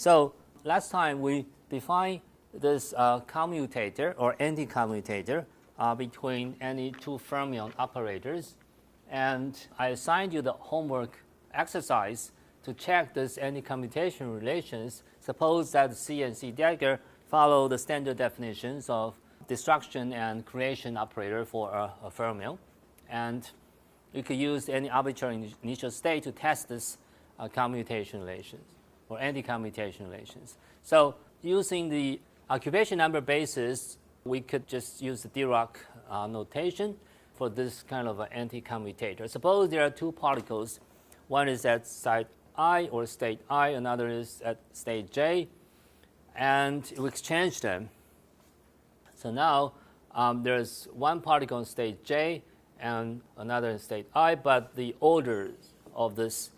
So last time we defined this commutator or anti-commutator between any two fermion operators, and I assigned you the homework exercise to check this anti-commutation relations. Suppose that C and C dagger follow the standard definitions of destruction and creation operator for a fermion, and you could use any arbitrary initial state to test this commutation relations or anti-commutation relations. So using the occupation number basis, we could just use the Dirac notation for this kind of an anti-commutator. Suppose there are two particles. One is at site I or state I, another is at state J, and we exchange them. So now there's one particle in state J and another in state I, but the orders of this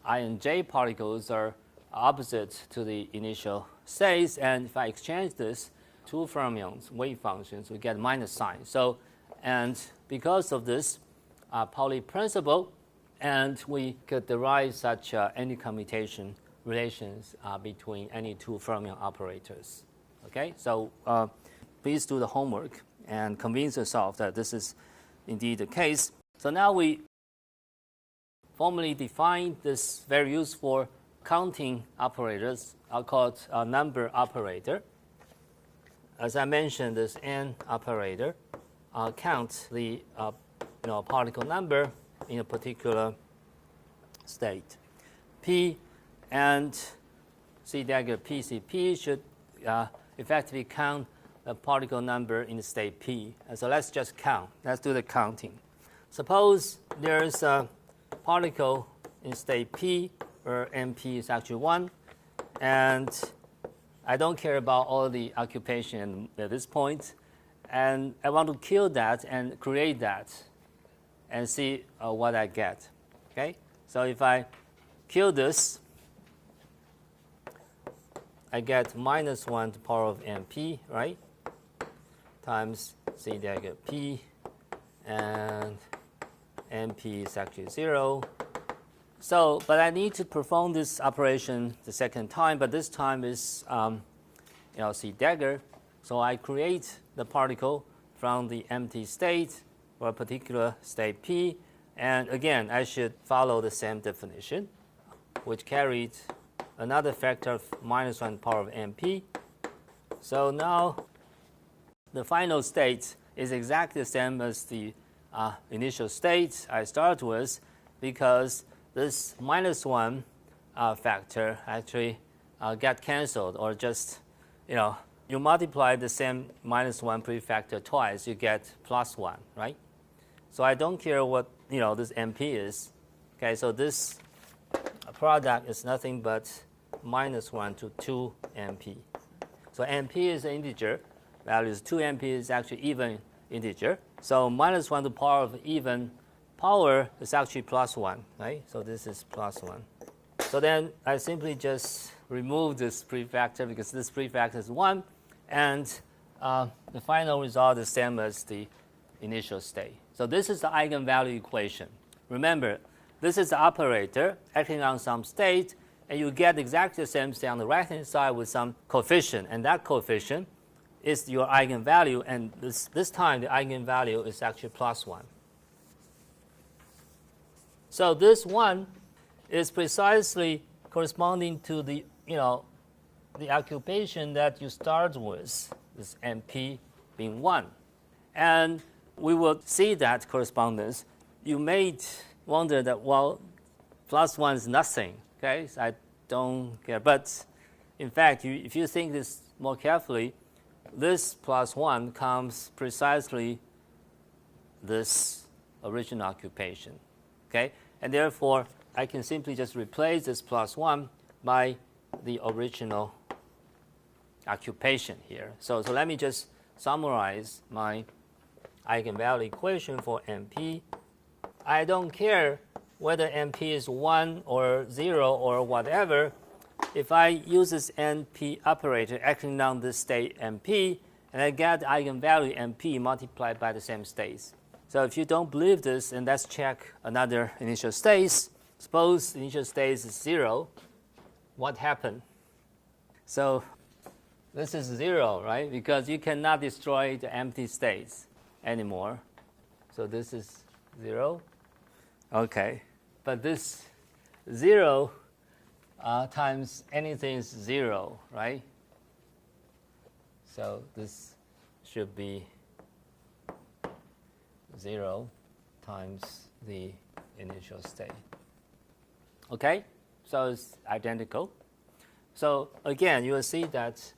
I and J particles are opposite to the initial states, and if I exchange this two fermions, wave functions, we get minus sign. So, and because of this Pauli principle, and we could derive such anti-commutation relations between any two fermion operators. Okay, so please do the homework and convince yourself that this is indeed the case. So now we formally define this very useful counting operators. I'll call it a number operator. As I mentioned, this n operator counts the particle number in a particular state. P and C dagger PCP should effectively count the particle number in the state P. And so let's just count. Let's do the counting. Suppose there's a particle in state P where MP is actually 1, and I don't care about all the occupation at this point, and I want to kill that and create that and see what I get. Okay, so if I kill this, I get minus 1 to the power of MP, right, times C dagger P, and MP is actually 0. So, but I need to perform this operation the second time, but this time is C dagger. So I create the particle from the empty state for a particular state P, and again I should follow the same definition, which carried another factor of minus 1 to the power of MP. So now the final state is exactly the same as the initial state I start with, because this minus 1 factor actually got canceled, or just, you multiply the same minus 1 prefactor twice, you get plus 1, right? So I don't care what, this MP is. Okay, so this product is nothing but minus 1 to 2 MP. So MP is an integer, values 2 MP is actually even integer. So minus 1 to the power of even power is actually plus 1, right? So this is plus 1. So then I simply just remove this prefactor because this prefactor is 1, and the final result is same as the initial state. So this is the eigenvalue equation. Remember, this is the operator acting on some state, and you get exactly the same thing on the right-hand side with some coefficient, and that coefficient is your eigenvalue, and this time the eigenvalue is actually plus 1. So this 1 is precisely corresponding to the, the occupation that you start with, this MP being 1. And we will see that correspondence. You may wonder that, well, plus 1 is nothing, okay? So I don't care. But in fact, if you think this more carefully, this plus 1 comes precisely this original occupation. Okay? And therefore, I can simply just replace this plus 1 by the original occupation here. So let me just summarize my eigenvalue equation for MP. I don't care whether MP is 1 or 0 or whatever. If I use this NP operator acting on this state MP, and I get the eigenvalue MP multiplied by the same states. So if you don't believe this, then let's check another initial states. Suppose the initial state is 0. What happened? So this is 0, right? Because you cannot destroy the empty states anymore. So this is 0. Okay. But this 0 times anything is 0, right? So this should be 0 times the initial state. Okay? So it's identical. So again, you will see that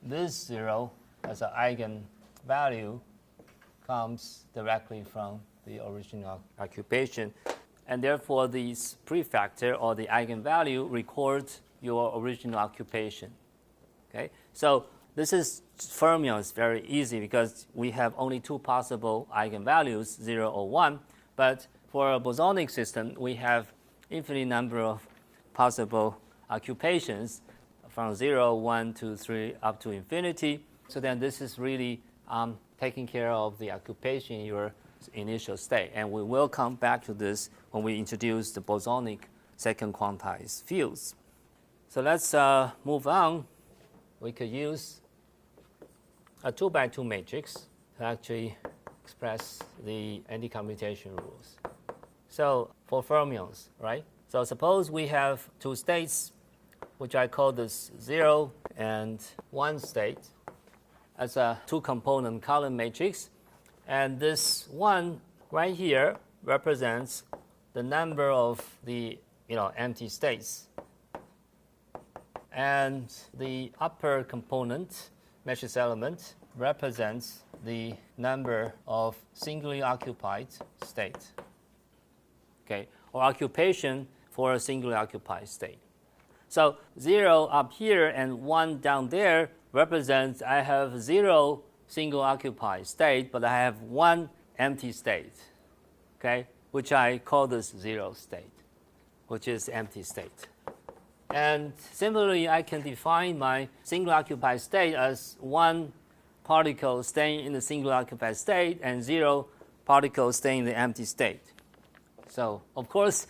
this 0 as an eigenvalue comes directly from the original occupation. And therefore, this prefactor or the eigenvalue records your original occupation. Okay? So this is fermions, very easy because we have only two possible eigenvalues, 0 or 1. But for a bosonic system, we have infinite number of possible occupations from 0, 1, 2, 3, up to infinity. So then this is really taking care of the occupation in your initial state. And we will come back to this when we introduce the bosonic second quantized fields. So let's move on. We could use a 2x2 matrix to actually express the anti-commutation rules. So for fermions, right? So suppose we have two states, which I call this 0 and 1 state, as a two-component column matrix. And this 1 right here represents the number of the empty states. And the upper component, matrix element, represents the number of singly occupied states. Okay, or occupation for a singly occupied state. So 0 up here and 1 down there represents I have 0 single occupied state, but I have 1 empty state, okay, which I call this 0 state, which is empty state. And similarly, I can define my single occupied state as 1 particle staying in the single occupied state and 0 particles staying in the empty state. So, of course,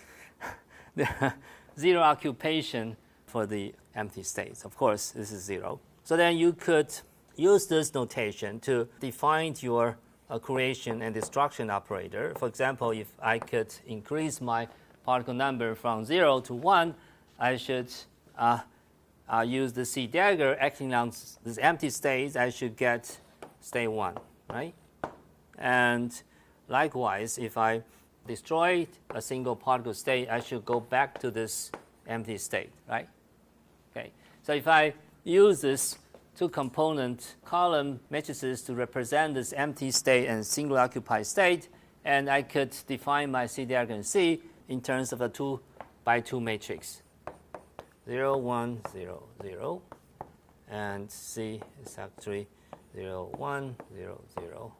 there are 0 occupation for the empty states. Of course, this is 0. So then you could use this notation to define your creation and destruction operator. For example, if I could increase my particle number from 0 to 1, I should use the C dagger acting on this empty state. I should get state 1, right? And likewise, if I destroyed a single particle state, I should go back to this empty state, right? Okay. So if I use this two-component column matrices to represent this empty state and single occupied state, and I could define my C diagram C in terms of a 2x2 matrix. 0, 1, 0, 0, and C is actually 0, 1, 0, 0.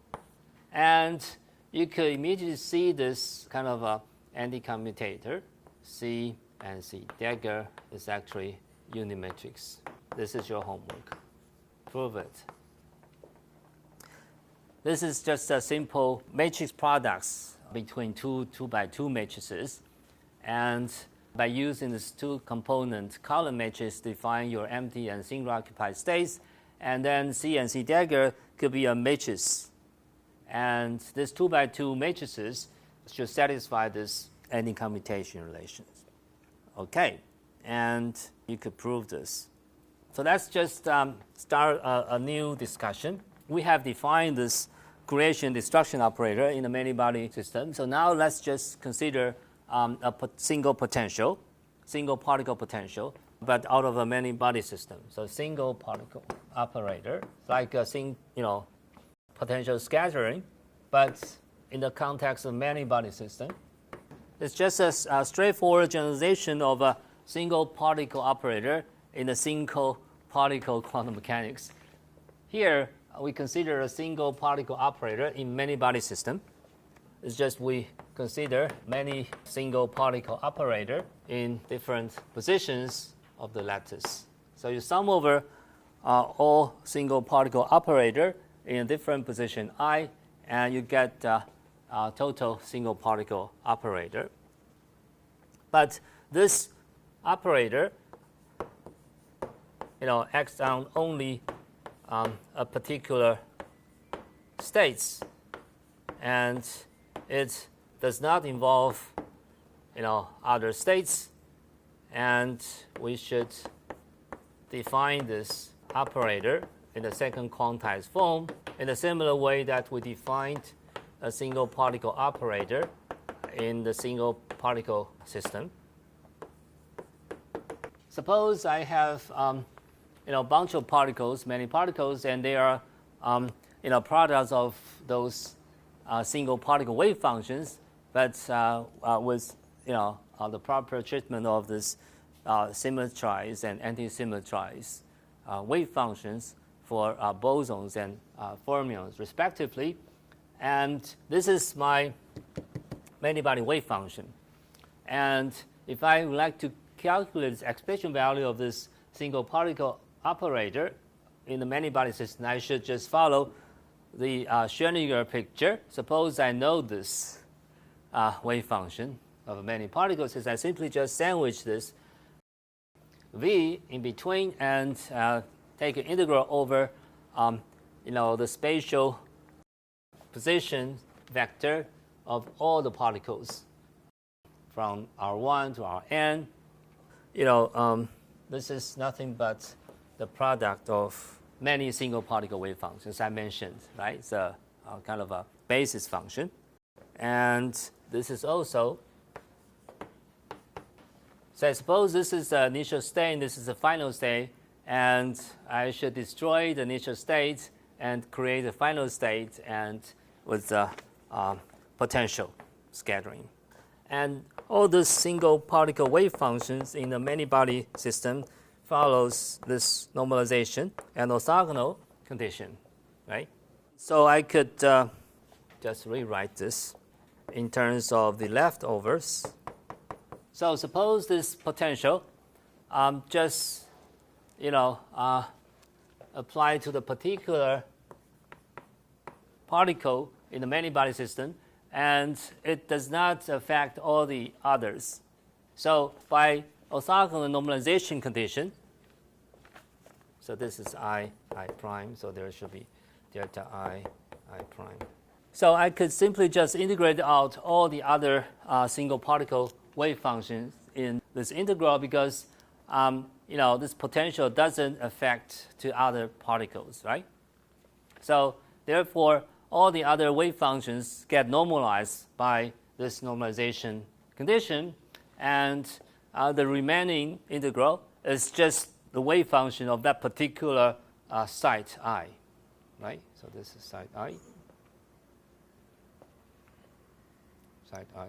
And you could immediately see this kind of a anti-commutator. C and C dagger is actually unimatrix. This is your homework. Prove it. This is just a simple matrix products between two 2x2 matrices. And by using this two-component column matrix, define your empty and single occupied states. And then C and C dagger could be a matrix. And these 2x2 matrices should satisfy this anti-commutation relations. Okay, and you could prove this. So let's just start a new discussion. We have defined this creation destruction operator in the many-body system. So now let's just consider a single potential, single particle potential, but out of a many-body system. So single particle operator, like a potential scattering, but in the context of many-body system. It's just a straightforward generalization of a single particle operator in a single particle quantum mechanics. Here, we consider a single particle operator in many-body system. It's just we consider many single particle operator in different positions of the lattice. So you sum over all single particle operator in a different position I, and you get total single particle operator. But this operator acts on only a particular states, and it does not involve other states, and we should define this operator in the second quantized form in a similar way that we defined a single particle operator in the single particle system. Suppose I have a bunch of particles, many particles, and they are products of those single particle wave functions, but with the proper treatment of this symmetrized and anti-symmetrized wave functions for bosons and fermions respectively. And this is my many-body wave function. And if I would like to calculate the expression value of this single particle operator in the many-body system, I should just follow the Schrödinger picture. Suppose I know this wave function of many particles, I simply just sandwich this v in between and take an integral over the spatial position vector of all the particles from R1 to Rn. This is nothing but the product of many single particle wave functions I mentioned, right? It's a kind of a basis function. And this is also, so I suppose this is the initial state and this is the final state, and I should destroy the initial state and create a final state and with the potential scattering. And all the single particle wave functions in the many-body system follows this normalization and orthogonal condition, right? So I could just rewrite this in terms of the leftovers. So suppose this potential just apply to the particular particle in the many-body system, and it does not affect all the others. So by orthogonal normalization condition, so this is I prime, so there should be delta I prime. So I could simply just integrate out all the other single particle wave functions in this integral because this potential doesn't affect to other particles, right? So therefore, all the other wave functions get normalized by this normalization condition, and the remaining integral is just the wave function of that particular site I, right? So this is site I. Site I.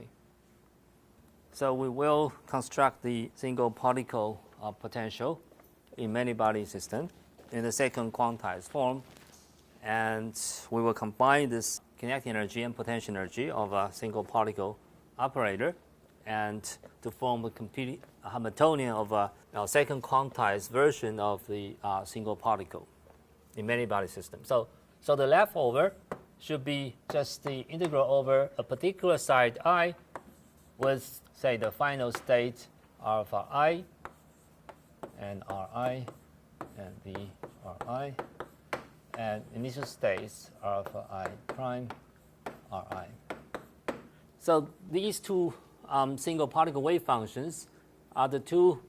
So we will construct the single particle potential in many-body system in the second quantized form, and we will combine this kinetic energy and potential energy of a single particle operator and to form a complete Hamiltonian of a second quantized version of the single particle in many-body system. So the leftover should be just the integral over a particular site I with, say, the final state alpha I and Ri and V Ri, and initial states alpha I prime Ri. So these two single particle wave functions are the two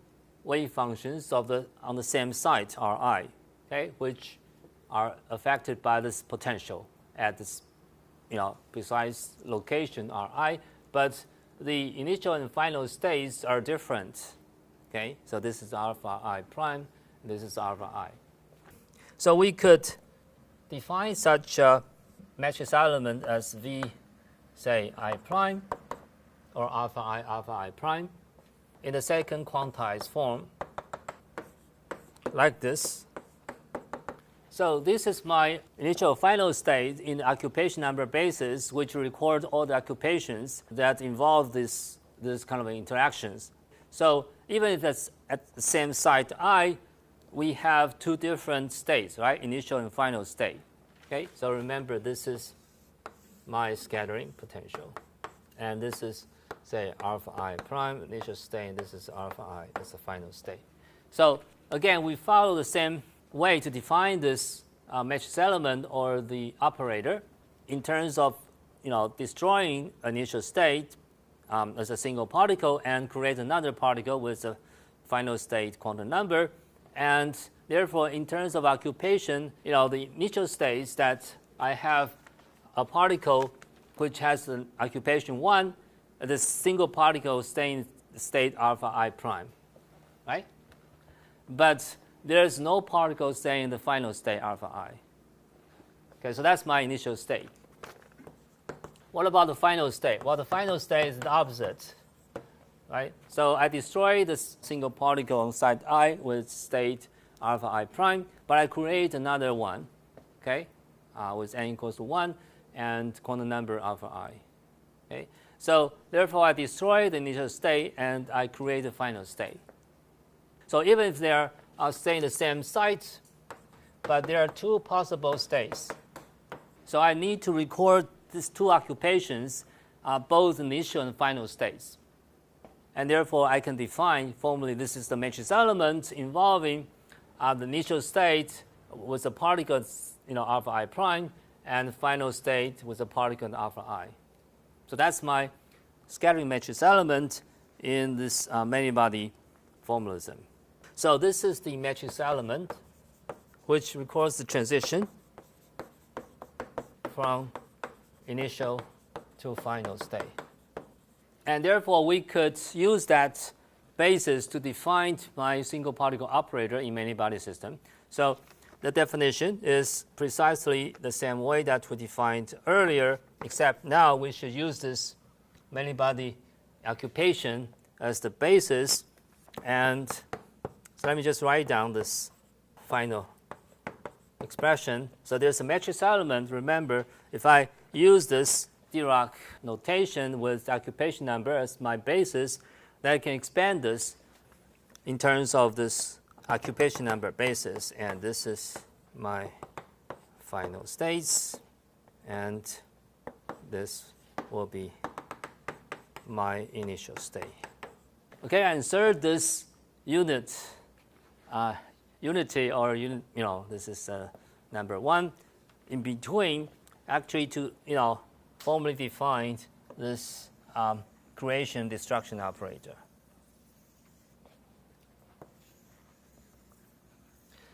wave functions of on the same site Ri, okay, which are affected by this potential at this precise location Ri, but the initial and final states are different. Okay, so this is alpha I prime, this is alpha I. So we could define such a matrix element as V, say, I prime, or alpha I prime, in the second quantized form, like this. So this is my initial final state in the occupation number basis, which record all the occupations that involve this kind of interactions. So even if it's at the same site I, we have two different states, right? Initial and final state. Okay, so remember this is my scattering potential, and this is, say, alpha I prime initial state, and this is alpha I as the final state. So again, we follow the same way to define this matrix element or the operator in terms of destroying initial state as a single particle and create another particle with a final state quantum number. And therefore, in terms of occupation, the initial states that I have a particle which has an occupation 1, the single particle staying in state alpha I prime, right? But there's no particle staying in the final state alpha I. Okay, so that's my initial state. What about the final state? Well, the final state is the opposite, right? So I destroy the single particle on side I with state alpha I prime, but I create another one, okay, with n equals to 1 and quantum number alpha I. Okay? So therefore, I destroy the initial state and I create the final state. So even if they are staying in the same site, but there are two possible states. So I need to record these two occupations, both initial and final states. And therefore, I can define formally this is the matrix element involving the initial state with a particle, alpha I prime, and the final state with a particle in alpha I. So that's my scattering matrix element in this many-body formalism. So this is the matrix element which records the transition from initial to final state. And therefore, we could use that basis to define my single particle operator in many-body system. So the definition is precisely the same way that we defined earlier, except now we should use this many-body occupation as the basis. And so let me just write down this final expression. So there's a matrix element. Remember, if I use this Dirac notation with occupation number as my basis, then I can expand this in terms of this occupation number basis. And this is my final states. And this will be my initial state. Okay, I insert this unity, or this is number 1 in between, actually to formally define this creation destruction operator.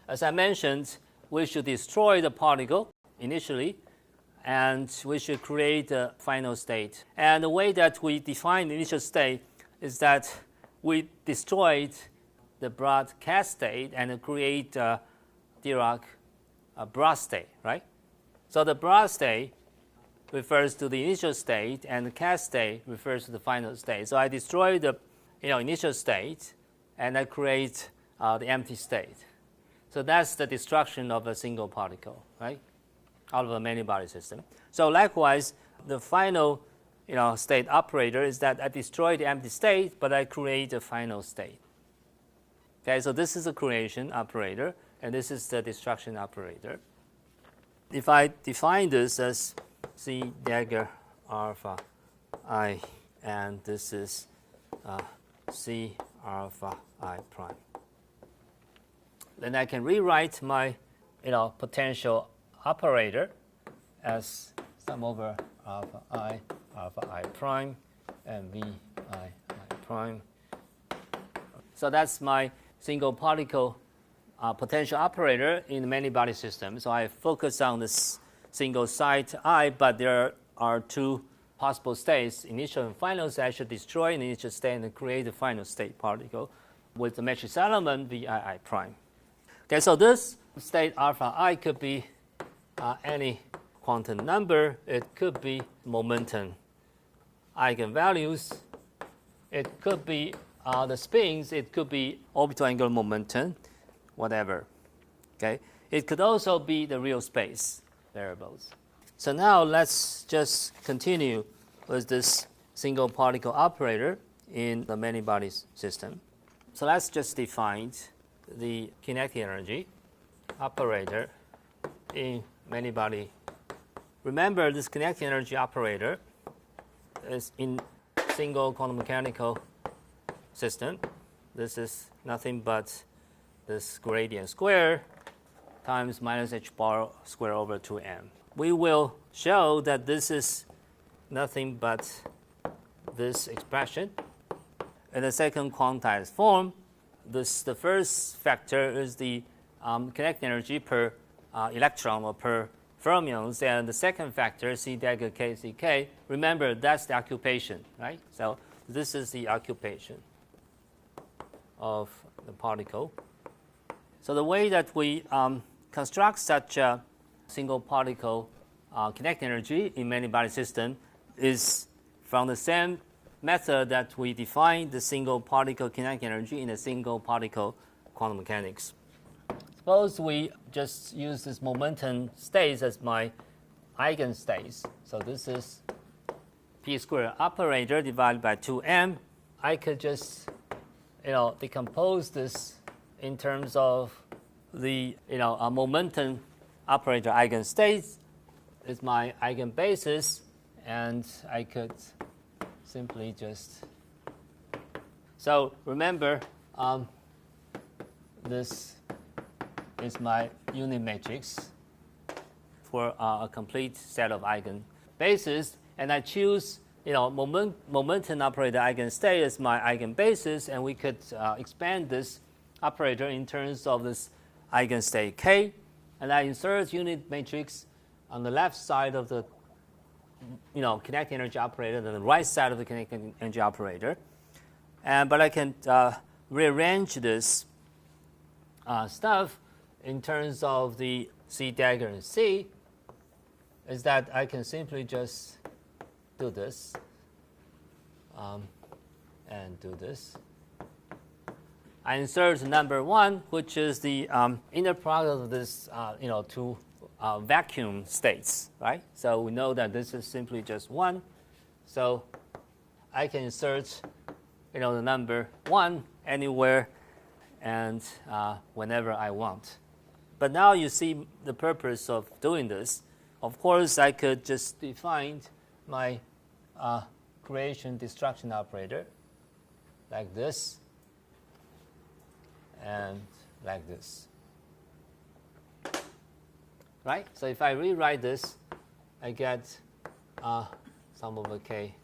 As I mentioned, we should destroy the particle initially, and we should create a final state. And the way that we define the initial state is that we destroyed the broad cat state and create Dirac broad state, right? So the broad state refers to the initial state, and the cat state refers to the final state. So I destroy the initial state, and I create the empty state. So that's the destruction of a single particle, right, out of a many-body system. So likewise, the final state operator is that I destroy the empty state, but I create a final state. Okay, so this is a creation operator, and this is the destruction operator. If I define this as C dagger alpha I, and this is C alpha I prime, then I can rewrite my potential operator as sum over alpha I prime, and V I prime. So that's my single particle potential operator in the many-body system. So I focus on this single site I, but there are two possible states, initial and final. So I should destroy the initial state and create the final state particle with the matrix element VII prime. Okay, so this state alpha I could be any quantum number. It could be momentum eigenvalues. It could be the spins. It could be orbital angular momentum, whatever. Okay, it could also be the real space variables. So now let's just continue with this single particle operator in the many-body system. So let's just define the kinetic energy operator in many-body. Remember, this kinetic energy operator is in single quantum mechanical system. This is nothing but this gradient square times minus h bar square over 2m. We will show that this is nothing but this expression. In the second quantized form, the first factor is the kinetic energy per electron or per fermions, and the second factor, C dagger K, Ck, remember that's the occupation, right? So this is the occupation of the particle. So the way that we construct such a single particle kinetic energy in many body system is from the same method that we define the single particle kinetic energy in a single particle quantum mechanics. Suppose we just use this momentum states as my eigenstates. So this is p squared operator divided by 2m. I could just decompose this in terms of the a momentum operator eigenstates is my eigenbasis, and I could simply just, so remember this is my unit matrix for a complete set of eigenbases, and I choose momentum operator eigenstate as my eigenbasis, and we could expand this operator in terms of this eigenstate k, and I insert unit matrix on the left side of the kinetic energy operator and the right side of the kinetic energy operator. But I can rearrange this stuff in terms of the C dagger and C, is that I can simply just do this and do this. I insert number 1, which is the inner product of this two vacuum states, right? So we know that this is simply just 1. So I can insert the number 1 anywhere and whenever I want. But now you see the purpose of doing this. Of course, I could just define my creation destruction operator like this and like this. Right? So if I rewrite this, I get sum over k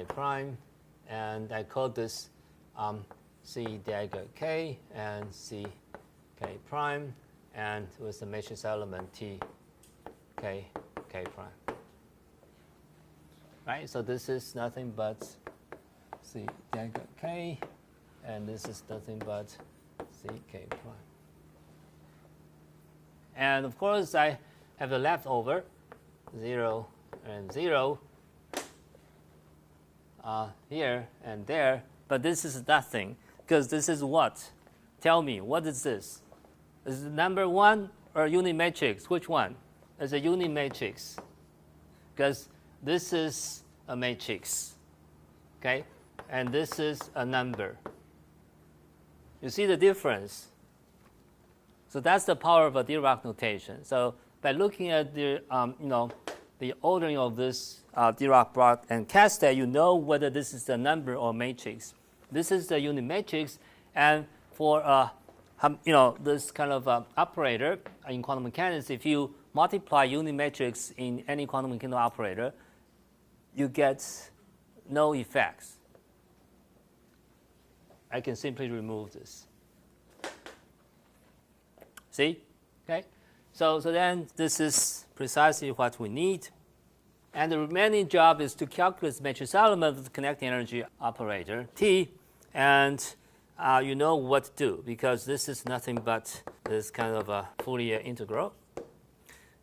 prime, and I call this C dagger k and C k prime, and with the matrix element T k prime. Right? So this is nothing but C dagger k, and this is nothing but C k prime. And of course, I have the leftover 0 and 0 here and there, but this is nothing, because this is what? Tell me, what is this? Is it number 1 or unit matrix? Which one? It's a unit matrix, because this is a matrix, okay? And this is a number. You see the difference? So that's the power of a Dirac notation. So by looking at the the ordering of this Dirac, Brock, and Castet, you know whether this is the number or matrix. This is the unit matrix, and for this kind of operator in quantum mechanics, if you multiply unit matrix in any quantum mechanical operator, you get no effects. I can simply remove this. See? Okay? So then this is precisely what we need. And the remaining job is to calculate the matrix element of the kinetic energy operator, T, and you know what to do, because this is nothing but this kind of a Fourier integral.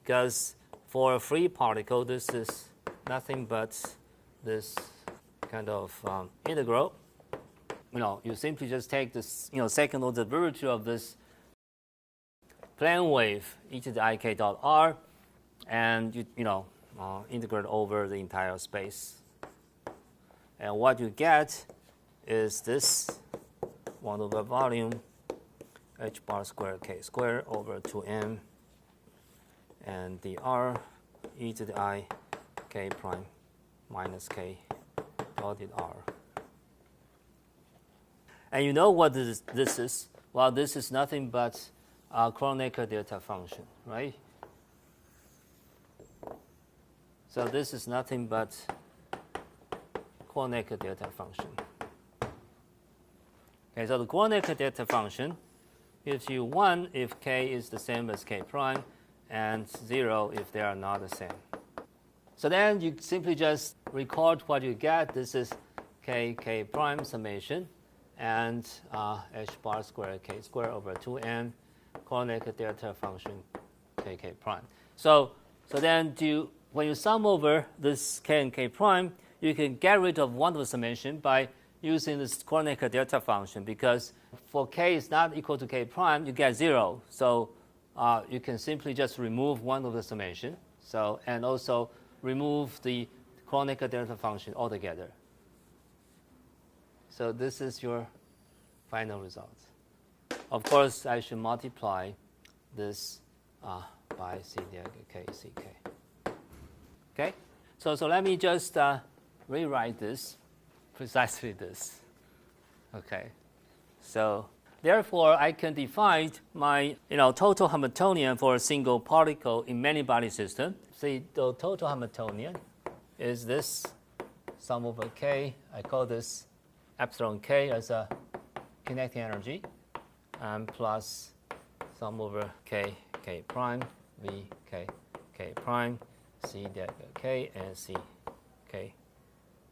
Because for a free particle, this is nothing but this kind of integral. You simply just take this second order derivative of this plane wave e to the ik dot r, and you integrate over the entire space. And what you get is this 1 over volume h bar square k square over 2m, and the r e to the I k prime minus k dotted r. And you know what this is Well, this is nothing but Kronecker delta function, right? So this is nothing but Kronecker delta function. Okay, so the Kronecker delta function gives you 1 if k is the same as k prime, and 0 if they are not the same. So then you simply just record what you get. This is k prime summation, and h bar squared k squared over 2n Kronecker delta function k prime. So then when you sum over this k and k prime, you can get rid of one of the summation by using this Kronecker delta function, because for k is not equal to k prime, you get 0. So you can simply just remove one of the summation. So, and also remove the Kronecker delta function altogether. So this is your final result. Of course, I should multiply this by c delta k ck. Okay, so let me just rewrite this, precisely this. Okay, so therefore I can define my total Hamiltonian for a single particle in many body system. See, the total Hamiltonian is this sum over k. I call this epsilon k as a kinetic energy, plus sum over k prime, v k prime, c delta k, and c k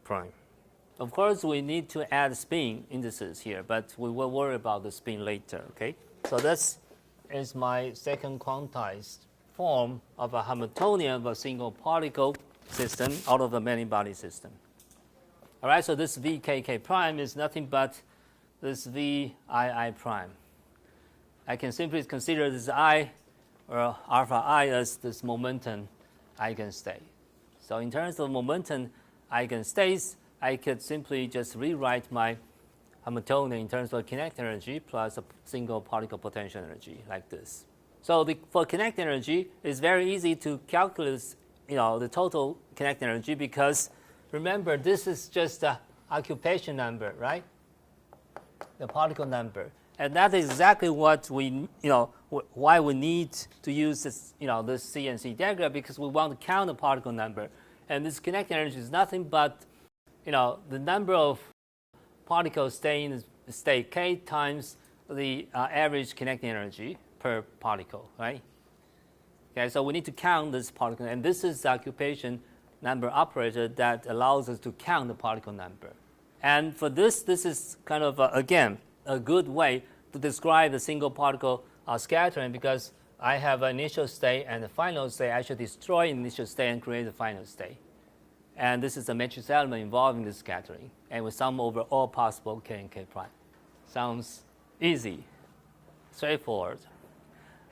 prime. Of course, we need to add spin indices here, but we will worry about the spin later, okay? So this is my second quantized form of a Hamiltonian of a single particle system out of a many body system. All right, so this vkk prime is nothing but this vii prime. I can simply consider this I, or alpha I, as this momentum eigenstate. So in terms of momentum eigenstates, I could simply just rewrite my Hamiltonian in terms of kinetic energy plus a single particle potential energy, like this. So for kinetic energy, it's very easy to calculate the total kinetic energy, because remember, this is just the occupation number, right? The particle number. And that is exactly what we, why we need to use this, this CNC diagram, because we want to count the particle number. And this kinetic energy is nothing but, the number of particles staying in state k times the average kinetic energy per particle, right? Okay, so we need to count this particle, and this is the occupation number operator that allows us to count the particle number. And for this is kind of, again, a good way to describe the single particle scattering, because I have an initial state and a final state. I should destroy the initial state and create the final state. And this is a matrix element involving the scattering. And we sum over all possible k and k prime. Sounds easy, straightforward.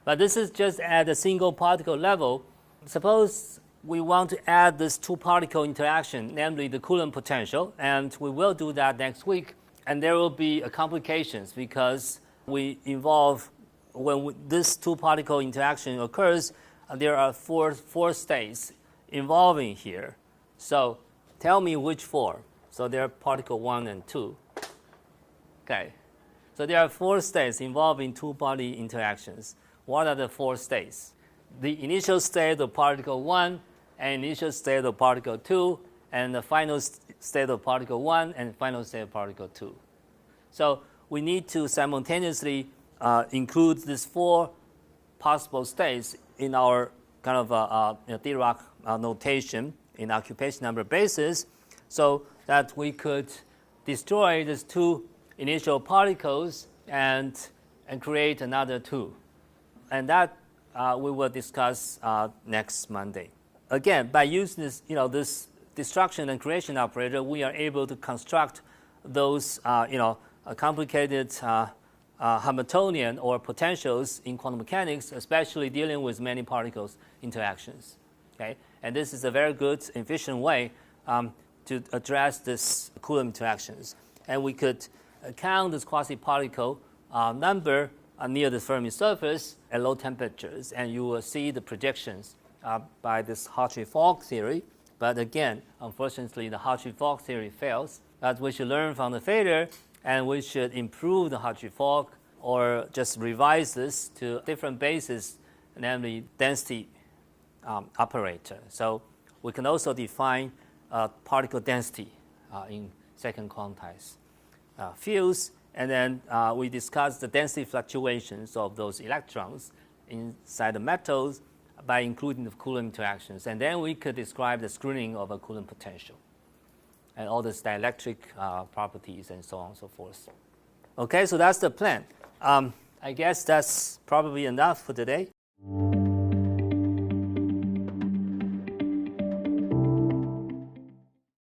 But this is just at a single particle level. Suppose we want to add this two-particle interaction, namely the Coulomb potential, and we will do that next week. And there will be complications, because we involve, when this two-particle interaction occurs, there are four states involving here. So tell me which four. So there are particle 1 and 2. Okay. So there are 4 states involving two-body interactions. What are the 4 states? The initial state of particle 1, and initial state of particle 2, and the final state of particle 1, and final state of particle 2. So we need to simultaneously include these 4 possible states in our kind of Dirac notation in occupation number basis, so that we could destroy these 2 initial particles and create another 2. And that we will discuss next Monday. Again, by using this, this destruction and creation operator, we are able to construct those, complicated Hamiltonian or potentials in quantum mechanics, especially dealing with many particles interactions. Okay, and this is a very good, efficient way to address this Coulomb interactions. And we could count this quasi-particle number near the Fermi surface at low temperatures, and you will see the predictions by this Hartree-Fock theory. But again, unfortunately, the Hartree-Fock theory fails. But we should learn from the failure, and we should improve the Hartree-Fock or just revise this to different basis, namely density operator. So we can also define particle density in second quantized fields, and then we discussed the density fluctuations of those electrons inside the metals by including the Coulomb interactions. And then we could describe the screening of a Coulomb potential and all the dielectric properties and so on and so forth. Okay, so that's the plan. I guess that's probably enough for today.